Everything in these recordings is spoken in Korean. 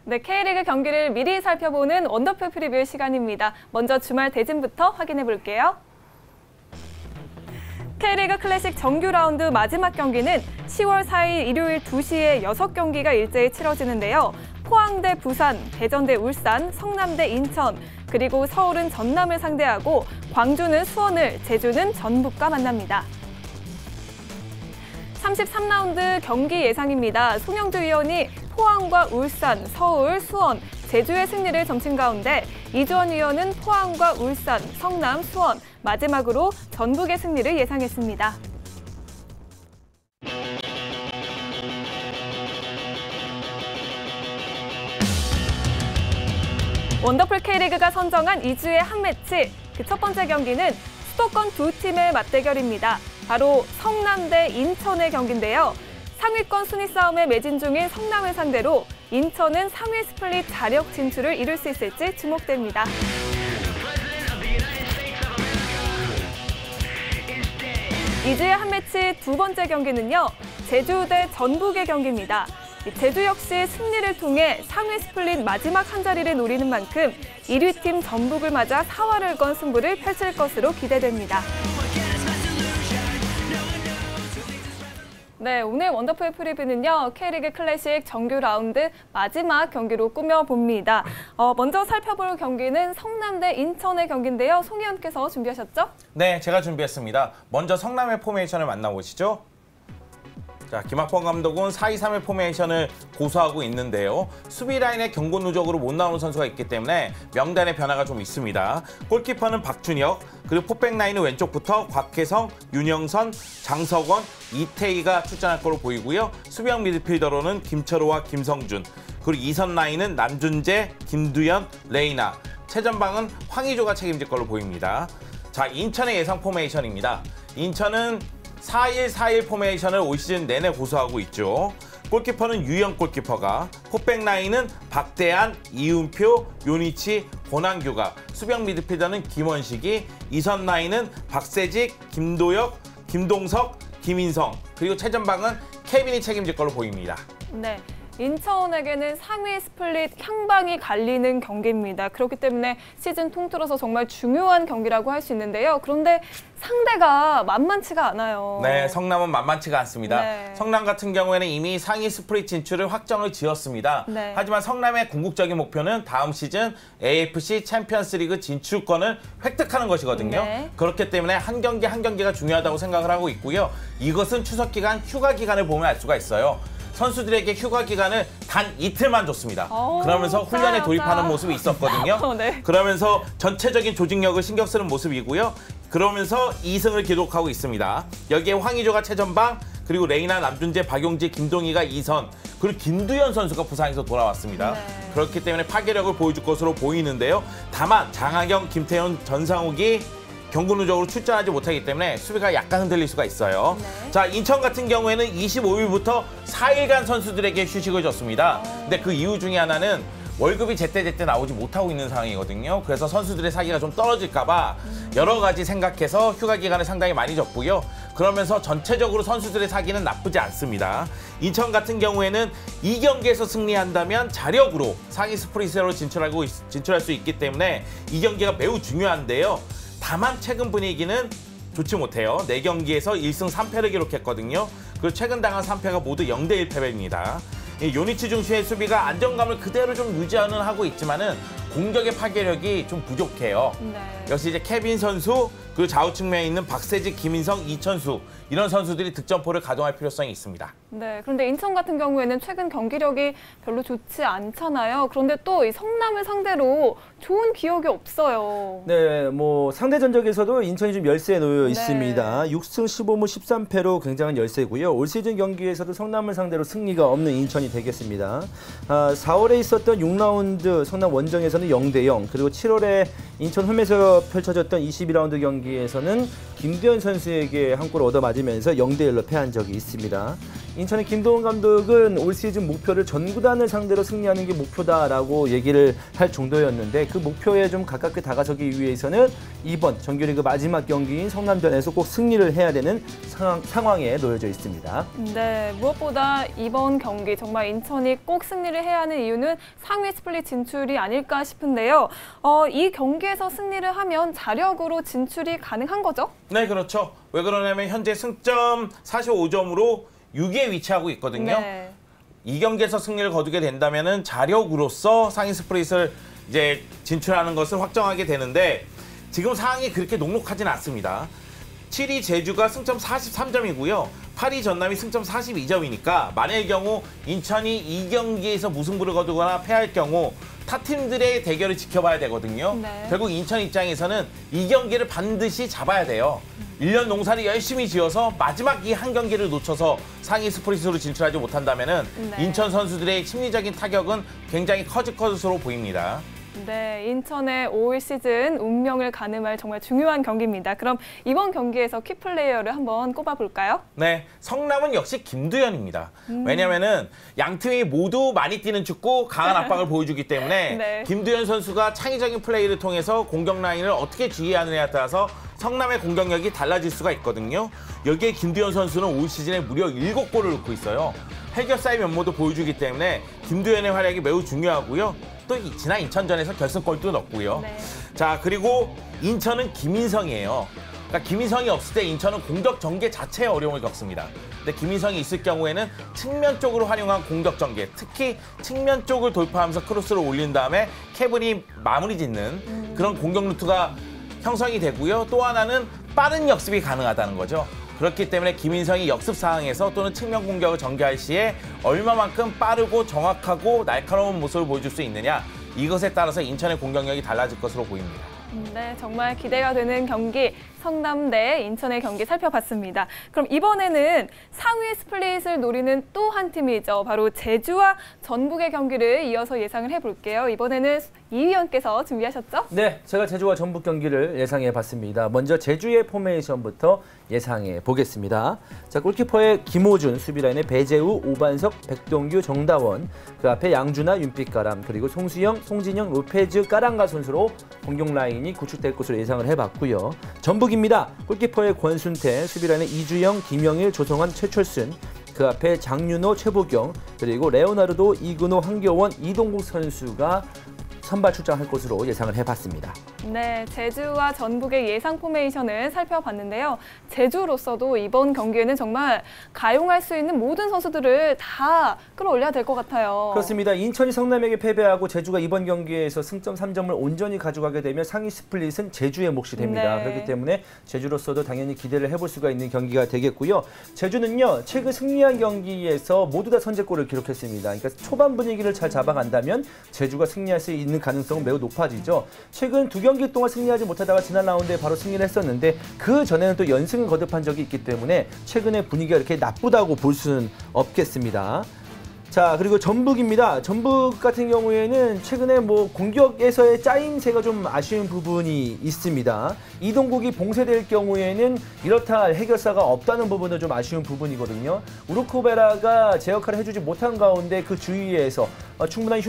네, K리그 경기를 미리 살펴보는 원더풀 프리뷰 시간입니다. 먼저 주말 대진부터 확인해 볼게요. K리그 클래식 정규 라운드 마지막 경기는 10월 4일 일요일 2시에 6경기가 일제히 치러지는데요. 포항 대 부산, 대전 대 울산, 성남 대 인천, 그리고 서울은 전남을 상대하고 광주는 수원을, 제주는 전북과 만납니다. 33라운드 경기 예상입니다. 송영주 위원이 포항과 울산, 서울, 수원, 제주의 승리를 점친 가운데 이주원 위원은 포항과 울산, 성남, 수원, 마지막으로 전북의 승리를 예상했습니다. 원더풀 K리그가 선정한 2주의 한 매치, 그 첫 번째 경기는 수도권 두 팀의 맞대결입니다. 바로 성남 대 인천의 경기인데요. 상위권 순위 싸움에 매진 중인 성남을 상대로 인천은 상위 스플릿 자력 진출을 이룰 수 있을지 주목됩니다. 이주의 한 매치 두 번째 경기는요. 제주 대 전북의 경기입니다. 제주 역시 승리를 통해 상위 스플릿 마지막 한 자리를 노리는 만큼 1위 팀 전북을 맞아 사활을 건 승부를 펼칠 것으로 기대됩니다. 네, 오늘 원더풀 프리뷰는요. K리그 클래식 정규 라운드 마지막 경기로 꾸며봅니다. 먼저 살펴볼 경기는 성남 대 인천의 경기인데요. 송 의원께서 준비하셨죠? 네, 제가 준비했습니다. 먼저 성남의 포메이션을 만나보시죠. 자, 김학범 감독은 4-2-3의 포메이션을 고수하고 있는데요. 수비 라인에 경고 누적으로 못 나오는 선수가 있기 때문에 명단의 변화가 좀 있습니다. 골키퍼는 박준혁, 그리고 포백 라인은 왼쪽부터 곽혜성, 윤영선, 장석원, 이태희가 출전할 걸로 보이고요. 수비형 미드필더로는 김철호와 김성준, 그리고 2선 라인은 남준재, 김두현, 레이나, 최전방은 황의조가 책임질 걸로 보입니다. 자, 인천의 예상 포메이션입니다. 인천은 4-1-4-1 포메이션을 올 시즌 내내 고수하고 있죠. 골키퍼는 유영 골키퍼가, 포백 라인은 박대한, 이은표, 요니치, 권한규가, 수비형 미드필더는 김원식이, 2선 라인은 박세직, 김도혁, 김동석, 김인성, 그리고 최전방은 케빈이 책임질 걸로 보입니다. 네. 인천에게는 상위 스플릿 향방이 갈리는 경기입니다. 그렇기 때문에 시즌 통틀어서 정말 중요한 경기라고 할 수 있는데요. 그런데 상대가 만만치가 않아요. 네, 성남은 만만치가 않습니다. 네. 성남 같은 경우에는 이미 상위 스플릿 진출을 확정을 지었습니다. 네. 하지만 성남의 궁극적인 목표는 다음 시즌 AFC 챔피언스리그 진출권을 획득하는 것이거든요. 네. 그렇기 때문에 한 경기 한 경기가 중요하다고 생각을 하고 있고요. 이것은 추석 기간 휴가 기간을 보면 알 수가 있어요. 선수들에게 휴가 기간을 단 이틀만 줬습니다. 그러면서 훈련에 돌입하는 모습이 있었거든요. 네. 그러면서 전체적인 조직력을 신경 쓰는 모습이고요. 그러면서 2승을 기록하고 있습니다. 여기에 황의조가 최전방, 그리고 레이나, 남준재, 박용지, 김동희가 2선, 그리고 김두현 선수가 부상에서 돌아왔습니다. 네. 그렇기 때문에 파괴력을 보여줄 것으로 보이는데요. 다만 장하경, 김태현, 전상욱이 경고 누적으로 출전하지 못하기 때문에 수비가 약간 흔들릴 수가 있어요. 네. 자, 인천 같은 경우에는 25일부터 4일간 선수들에게 휴식을 줬습니다. 근데 그 이유 중에 하나는 월급이 제때제때 나오지 못하고 있는 상황이거든요. 그래서 선수들의 사기가 좀 떨어질까 봐 여러 가지 생각해서 휴가 기간을 상당히 많이 줬고요. 그러면서 전체적으로 선수들의 사기는 나쁘지 않습니다. 인천 같은 경우에는 이 경기에서 승리한다면 자력으로 상위 스프릿으로 진출할 수 있기 때문에 이 경기가 매우 중요한데요. 다만 최근 분위기는 좋지 못해요. 4경기에서 1승 3패를 기록했거든요. 그리고 최근 당한 3패가 모두 0대1 패배입니다. 요니치 중심의 수비가 안정감을 그대로 좀 유지하는 하고 있지만은 공격의 파괴력이 좀 부족해요. 네. 역시 이제 케빈 선수, 그리고 좌우 측면에 있는 박세직, 김인성, 이천수, 이런 선수들이 득점포를 가동할 필요성이 있습니다. 네, 그런데 인천 같은 경우에는 최근 경기력이 별로 좋지 않잖아요. 그런데 또 이 성남을 상대로 좋은 기억이 없어요. 네, 뭐 상대 전적에서도 인천이 좀 열세에 놓여 네. 있습니다. 6승 15무 13패로 굉장한 열세고요. 올 시즌 경기에서도 성남을 상대로 승리가 없는 인천이 되겠습니다. 4월에 있었던 6라운드 성남 원정에서는 0대0, 그리고 7월에 인천 홈에서 펼쳐졌던 22라운드 경기에서는 김두현 선수에게 한 골을 얻어맞으면서 0대1로 패한 적이 있습니다. 인천의 김도훈 감독은 올 시즌 목표를 전구단을 상대로 승리하는 게 목표다라고 얘기를 할 정도였는데 그 목표에 좀 가깝게 다가서기 위해서는 이번 정규리그 마지막 경기인 성남전에서 꼭 승리를 해야 되는 상황에 놓여져 있습니다. 네, 무엇보다 이번 경기 정말 인천이 꼭 승리를 해야 하는 이유는 상위 스플릿 진출이 아닐까 싶은데요. 이 경기에서 승리를 하면 자력으로 진출이 가능한 거죠? 네, 그렇죠. 왜 그러냐면 현재 승점 45점으로 6위에 위치하고 있거든요. 네. 이 경기에서 승리를 거두게 된다면은 자력으로서 상위 스프릿을 이제 진출하는 것을 확정하게 되는데 지금 상황이 그렇게 녹록하진 않습니다. 7위 제주가 승점 43점이고요. 8위 전남이 승점 42점이니까 만약의 경우 인천이 이 경기에서 무승부를 거두거나 패할 경우 타 팀들의 대결을 지켜봐야 되거든요. 네. 결국 인천 입장에서는 이 경기를 반드시 잡아야 돼요. 1년 농사를 열심히 지어서 마지막 이 한 경기를 놓쳐서 상위 스프릿으로 진출하지 못한다면 네. 인천 선수들의 심리적인 타격은 굉장히 커질 것으로 보입니다. 네, 인천의 올 시즌 운명을 가늠할 정말 중요한 경기입니다. 그럼 이번 경기에서 키플레이어를 한번 꼽아볼까요? 네, 성남은 역시 김두현입니다. 왜냐면은 양 팀이 모두 많이 뛰는 축구, 강한 압박을 보여주기 때문에 네. 김두현 선수가 창의적인 플레이를 통해서 공격 라인을 어떻게 지휘하느냐에 따라서 성남의 공격력이 달라질 수가 있거든요. 여기에 김두현 선수는 올 시즌에 무려 7골을 넣고 있어요. 해결사의 면모도 보여주기 때문에 김두현의 활약이 매우 중요하고요. 또 지난 인천전에서 결승골도 넣었고요. 네. 자, 그리고 인천은 김인성이에요. 그러니까 김인성이 없을 때 인천은 공격 전개 자체에 어려움을 겪습니다. 근데 김인성이 있을 경우에는 측면 쪽으로 활용한 공격 전개, 특히 측면 쪽을 돌파하면서 크로스를 올린 다음에 케블이 마무리 짓는 그런 공격 루트가 형성이 되고요. 또 하나는 빠른 역습이 가능하다는 거죠. 그렇기 때문에 김인성이 역습 상황에서 또는 측면 공격을 전개할 시에 얼마만큼 빠르고 정확하고 날카로운 모습을 보여줄 수 있느냐, 이것에 따라서 인천의 공격력이 달라질 것으로 보입니다. 네, 정말 기대가 되는 경기 성남 대 인천의 경기 살펴봤습니다. 그럼 이번에는 상위 스플릿을 노리는 또 한 팀이죠. 바로 제주와 전북의 경기를 이어서 예상을 해볼게요. 이번에는 이 위원께서 준비하셨죠? 네, 제가 제주와 전북 경기를 예상해 봤습니다. 먼저 제주의 포메이션부터 예상해 보겠습니다. 자, 골키퍼의 김호준, 수비라인의 배재우, 오반석, 백동규, 정다원, 그 앞에 양준하, 윤빛가람, 그리고 송수영, 송진영, 로페즈, 까랑가 선수로 공격 라인이 구축될 것으로 예상을 해봤고요. 전북입니다. 골키퍼의 권순태, 수비라인의 이주영, 김영일, 조성환, 최철순, 그 앞에 장윤호, 최보경, 그리고 레오나르도, 이근호, 황교원, 이동국 선수가 선발 출장할 것으로 예상을 해봤습니다. 네, 제주와 전북의 예상 포메이션을 살펴봤는데요. 제주로서도 이번 경기에는 정말 가용할 수 있는 모든 선수들을 다 끌어올려야 될 것 같아요. 그렇습니다. 인천이 성남에게 패배하고 제주가 이번 경기에서 승점 3점을 온전히 가져가게 되면 상위 스플릿은 제주의 몫이 됩니다. 네. 그렇기 때문에 제주로서도 당연히 기대를 해볼 수가 있는 경기가 되겠고요. 제주는요, 최근 승리한 경기에서 모두 다 선제골을 기록했습니다. 그러니까 초반 분위기를 잘 잡아간다면 제주가 승리할 수 있는 가능성은 매우 높아지죠. 최근 2경기 동안 승리하지 못하다가 지난 라운드에 바로 승리를 했었는데 그 전에는 또 연승을 거듭한 적이 있기 때문에 최근에 분위기가 이렇게 나쁘다고 볼 수는 없겠습니다. 자, 그리고 전북입니다. 전북 같은 경우에는 최근에 뭐 공격에서의 짜임새가 좀 아쉬운 부분이 있습니다. 이동국이 봉쇄될 경우에는 이렇다 할 해결사가 없다는 부분은 좀 아쉬운 부분이거든요. 우르코베라가 제 역할을 해주지 못한 가운데 그 주위에서 충분한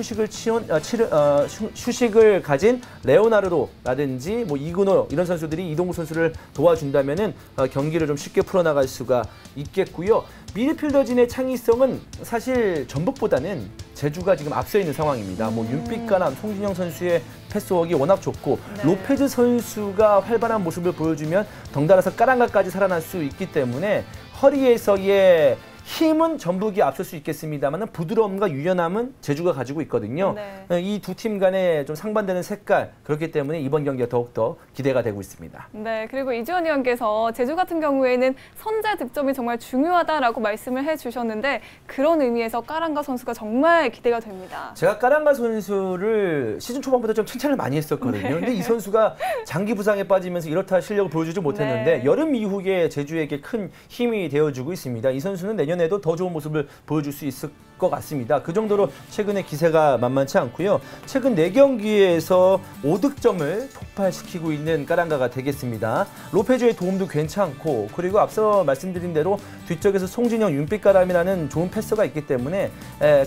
휴식을 가진 레오나르도라든지 뭐 이근호 이런 선수들이 이동국 선수를 도와준다면은 경기를 좀 쉽게 풀어나갈 수가 있겠고요. 미드필더진의 창의성은 사실 전북보다는 제주가 지금 앞서 있는 상황입니다. 뭐 윤빛가람, 송진영 선수의 패스워크가 워낙 좋고 네. 로페즈 선수가 활발한 모습을 보여주면 덩달아서 까랑가까지 살아날 수 있기 때문에 허리에서의 힘은 전북이 앞설 수 있겠습니다만 부드러움과 유연함은 제주가 가지고 있거든요. 네. 이 두 팀 간에 좀 상반되는 색깔, 그렇기 때문에 이번 경기가 더욱더 기대가 되고 있습니다. 네, 그리고 이주원 의원께서 제주 같은 경우에는 선제 득점이 정말 중요하다라고 말씀을 해주셨는데 그런 의미에서 까랑가 선수가 정말 기대가 됩니다. 제가 까랑가 선수를 시즌 초반부터 좀 칭찬을 많이 했었거든요. 네. 근데 이 선수가 장기 부상에 빠지면서 이렇다 실력을 보여주지 못했는데 네. 여름 이후에 제주에게 큰 힘이 되어주고 있습니다. 이 선수는 내년 내년에도 더 좋은 모습을 보여줄 수 있을 것 같습니다. 그 정도로 최근에 기세가 만만치 않고요. 최근 4경기에서 5득점을 폭발시키고 있는 까랑가가 되겠습니다. 로페즈의 도움도 괜찮고 그리고 앞서 말씀드린 대로 뒤쪽에서 송진영, 윤빛가람이라는 좋은 패서가 있기 때문에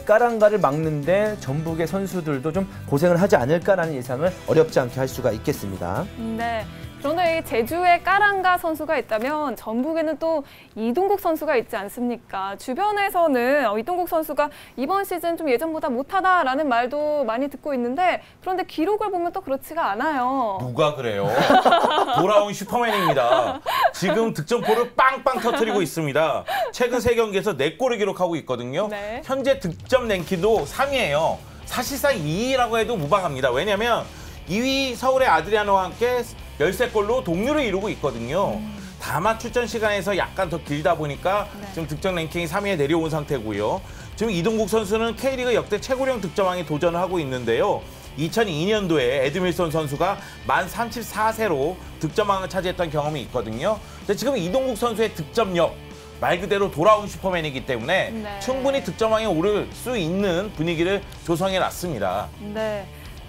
까랑가를 막는데 전북의 선수들도 좀 고생을 하지 않을까라는 예상을 어렵지 않게 할 수가 있겠습니다. 네. 그런데 이 제주에 까랑가 선수가 있다면 전북에는 또 이동국 선수가 있지 않습니까? 주변에서는 이동국 선수가 이번 시즌 좀 예전보다 못하다라는 말도 많이 듣고 있는데 그런데 기록을 보면 또 그렇지가 않아요. 누가 그래요? 돌아온 슈퍼맨입니다. 지금 득점포를 빵빵 터뜨리고 있습니다. 최근 3경기에서 4골을 기록하고 있거든요. 네. 현재 득점 랭킹도 3위예요. 사실상 2위라고 해도 무방합니다. 왜냐하면 2위 서울의 아드리아노와 함께 13골로 동률을 이루고 있거든요. 다만 출전 시간에서 약간 더 길다 보니까 지금 득점 랭킹이 3위에 내려온 상태고요. 지금 이동국 선수는 K리그 역대 최고령 득점왕에 도전을 하고 있는데요. 2002년도에 에드밀슨 선수가 만 34세로 득점왕을 차지했던 경험이 있거든요. 근데 지금 이동국 선수의 득점력 말 그대로 돌아온 슈퍼맨이기 때문에 네. 충분히 득점왕에 오를 수 있는 분위기를 조성해 놨습니다. 네.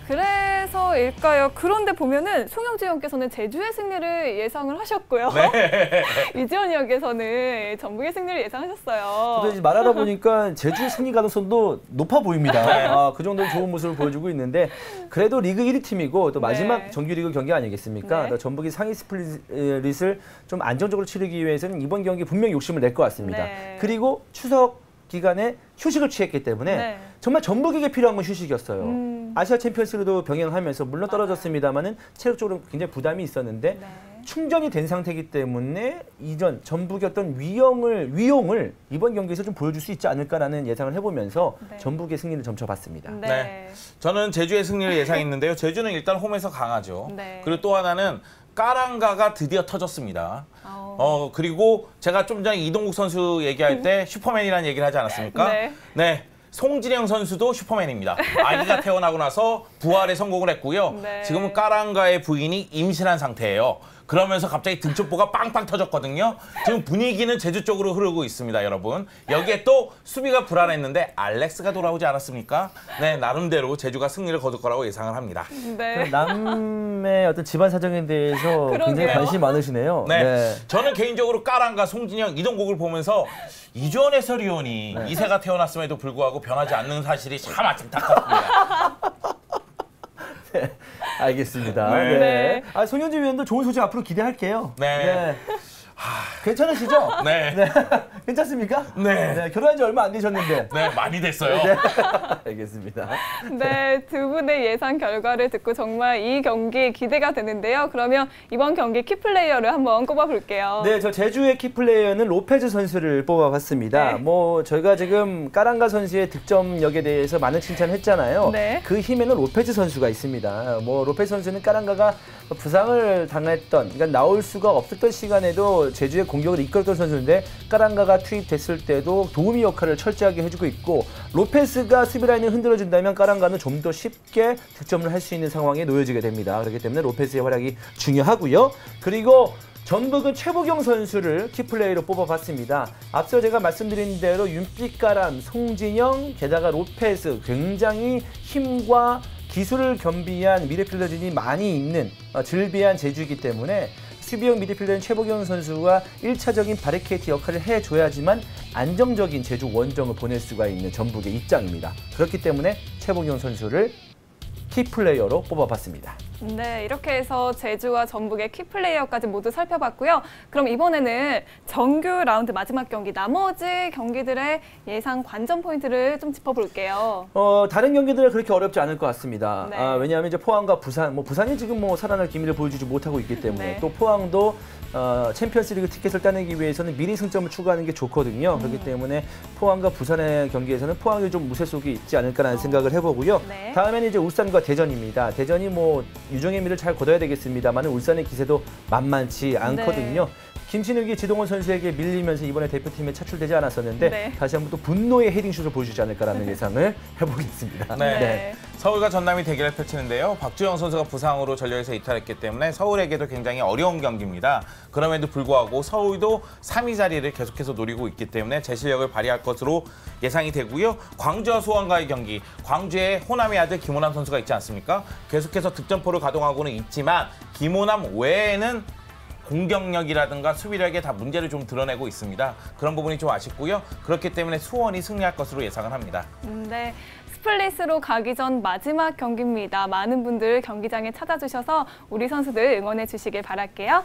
그래서일까요? 그런데 보면은 송영주 의원께서는 제주의 승리를 예상을 하셨고요. 네. 이지원 의원께서는 전북의 승리를 예상하셨어요. 저도 이제 말하다 보니까 제주 승리 가능성도 높아 보입니다. 네. 그 정도로 좋은 모습을 보여주고 있는데 그래도 리그 1위 팀이고 또 마지막 네. 정규리그 경기 아니겠습니까? 네. 전북이 상위 스플릿을 좀 안정적으로 치르기 위해서는 이번 경기 분명히 욕심을 낼 것 같습니다. 네. 그리고 추석 기간에 휴식을 취했기 때문에 네. 정말 전북에게 필요한 건 휴식이었어요. 아시아 챔피언스리그도 병행하면서 물론 떨어졌습니다만은 체력적으로 굉장히 부담이 있었는데 네. 충전이 된 상태이기 때문에 이전 전북의 어떤 위용을 이번 경기에서 좀 보여줄 수 있지 않을까라는 예상을 해보면서 네. 전북의 승리를 점쳐봤습니다. 네. 네. 저는 제주의 승리를 예상했는데요. 제주는 일단 홈에서 강하죠. 네. 그리고 또 하나는 까랑가가 드디어 터졌습니다. 아우. 그리고 제가 좀 전에 이동국 선수 얘기할 때 슈퍼맨이라는 얘기를 하지 않았습니까? 네. 네. 송진영 선수도 슈퍼맨입니다. 아기가 태어나고 나서 부활에 성공을 했고요. 네. 지금은 까랑가의 부인이 임신한 상태예요. 그러면서 갑자기 등촌보가 빵빵 터졌거든요. 지금 분위기는 제주 쪽으로 흐르고 있습니다, 여러분. 여기에 또 수비가 불안했는데 알렉스가 돌아오지 않았습니까? 네, 나름대로 제주가 승리를 거둘 거라고 예상을 합니다. 네. 남의 어떤 집안 사정에 대해서 굉장히 그러게요. 관심이 많으시네요. 네. 저는 개인적으로 까랑가, 송진영, 이동국을 보면서 이주원 해설위원이 2세가 태어났음에도 불구하고 변하지 않는 사실이 참 안타깝습니다. 네, 알겠습니다. 네. 네. 송현주 위원도 좋은 소식 앞으로 기대할게요. 네. 괜찮으시죠? 네. 괜찮습니까? 네. 결혼한 지 얼마 안 되셨는데. 네, 많이 됐어요. 네. 알겠습니다. 네, 두 분의 예상 결과를 듣고 정말 이 경기 기대가 되는데요. 그러면 이번 경기 키플레이어를 한번 꼽아볼게요. 네, 저 제주의 키플레이어는 로페즈 선수를 뽑아봤습니다. 네. 저희가 지금 까랑가 선수의 득점력에 대해서 많은 칭찬했잖아요. 네. 그 힘에는 로페즈 선수가 있습니다. 로페즈 선수는 까랑가가 부상을 당했던, 그러니까 나올 수가 없었던 시간에도 제주의 공격을 이끌었던 선수인데 까랑가가 투입됐을 때도 도우미 역할을 철저하게 해주고 있고 로페스가 수비 라인을 흔들어준다면 까랑가는 좀 더 쉽게 득점을 할 수 있는 상황에 놓여지게 됩니다. 그렇기 때문에 로페스의 활약이 중요하고요. 그리고 전북은 최보경 선수를 키플레이로 뽑아봤습니다. 앞서 제가 말씀드린 대로 윤빛가람, 송진영, 게다가 로페스 굉장히 힘과 기술을 겸비한 미드필더진이 많이 있는 즐비한 제주이기 때문에 수비형 미드필더인 최보경 선수가 1차적인 바리케이트 역할을 해줘야지만 안정적인 제주 원정을 보낼 수가 있는 전북의 입장입니다. 그렇기 때문에 최보경 선수를 키플레이어로 뽑아봤습니다. 네, 이렇게 해서 제주와 전북의 키플레이어까지 모두 살펴봤고요. 그럼 이번에는 정규 라운드 마지막 경기 나머지 경기들의 예상 관전 포인트를 좀 짚어볼게요. 다른 경기들은 그렇게 어렵지 않을 것 같습니다. 네. 왜냐하면 이제 포항과 부산, 부산이 지금 살아날 기미를 보여주지 못하고 있기 때문에 네. 또 포항도 챔피언스리그 티켓을 따내기 위해서는 미리 승점을 추구하는 게 좋거든요. 그렇기 때문에 포항과 부산의 경기에서는 포항이 좀 무쇠 속에 있지 않을까라는 생각을 해보고요. 네. 다음에는 이제 울산과 대전입니다. 대전이 유종의 미를 잘 거둬야 되겠습니다만 울산의 기세도 만만치 않거든요. 김신욱이 지동원 선수에게 밀리면서 이번에 대표팀에 차출되지 않았었는데 네. 다시 한번 또 분노의 헤딩슛을 보여주지 않을까라는 예상을 해보겠습니다. 네. 서울과 전남이 대결을 펼치는데요. 박주영 선수가 부상으로 전력에서 이탈했기 때문에 서울에게도 굉장히 어려운 경기입니다. 그럼에도 불구하고 서울도 3위 자리를 계속해서 노리고 있기 때문에 제 실력을 발휘할 것으로 예상이 되고요. 광주와 수원과의 경기, 광주에 호남의 아들 김호남 선수가 있지 않습니까? 계속해서 득점포를 가동하고는 있지만 김호남 외에는 공격력이라든가 수비력에 다 문제를 좀 드러내고 있습니다. 그런 부분이 좀 아쉽고요. 그렇기 때문에 수원이 승리할 것으로 예상을 합니다. 네. 스플릿으로 가기 전 마지막 경기입니다. 많은 분들 경기장에 찾아주셔서 우리 선수들 응원해 주시길 바랄게요.